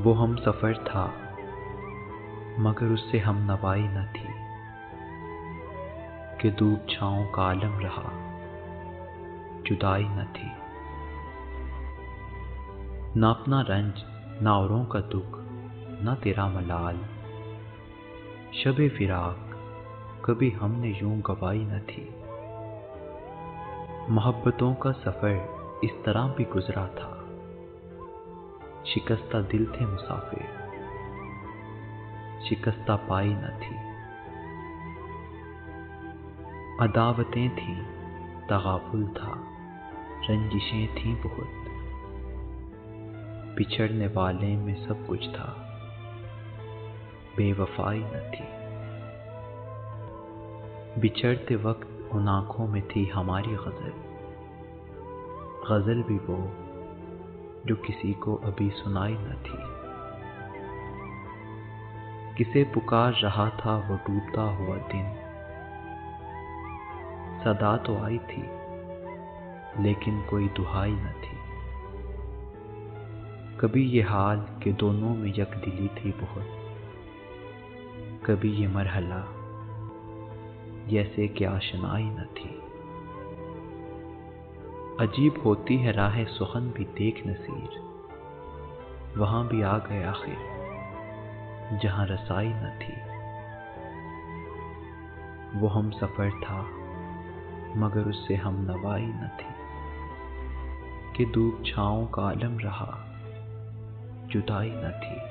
वो हम सफ़र था मगर उससे हम नवाई न थी कि धूप छाँव का आलम रहा, जुदाई न थी। ना अपना रंज ना औरों का दुख ना तेरा मलाल, शबे फिराक कभी हमने यूं गवाई न थी। मोहब्बतों का सफ़र इस तरह भी गुजरा था, शिकस्ता दिल थे मुसाफिर, शिकस्ता पाई न थी। अदावतें थीं, तगाफुल था, रंजिशें थीं बहुत, बिछड़ने वाले में सब कुछ था, बेवफाई न थी। बिछड़ते वक्त उन आँखों में थी हमारी गज़ल, गज़ल भी वो जो किसी को अभी सुनाई न थी। किसे पुकार रहा था वो डूबता हुआ दिन, सदा तो आई थी लेकिन कोई दुहाई न थी। कभी ये हाल कि दोनों में यकदिली थी बहुत, कभी ये मरहला जैसे कि आशनाई न थी। अजीब होती है राह सुखन भी देख नसीर, वहां भी आ गए आखिर जहां रसाई न थी। वो हम सफ़र था मगर उससे हम नवाई न थी कि धूप छाँव का आलम रहा, जुदाई न थी।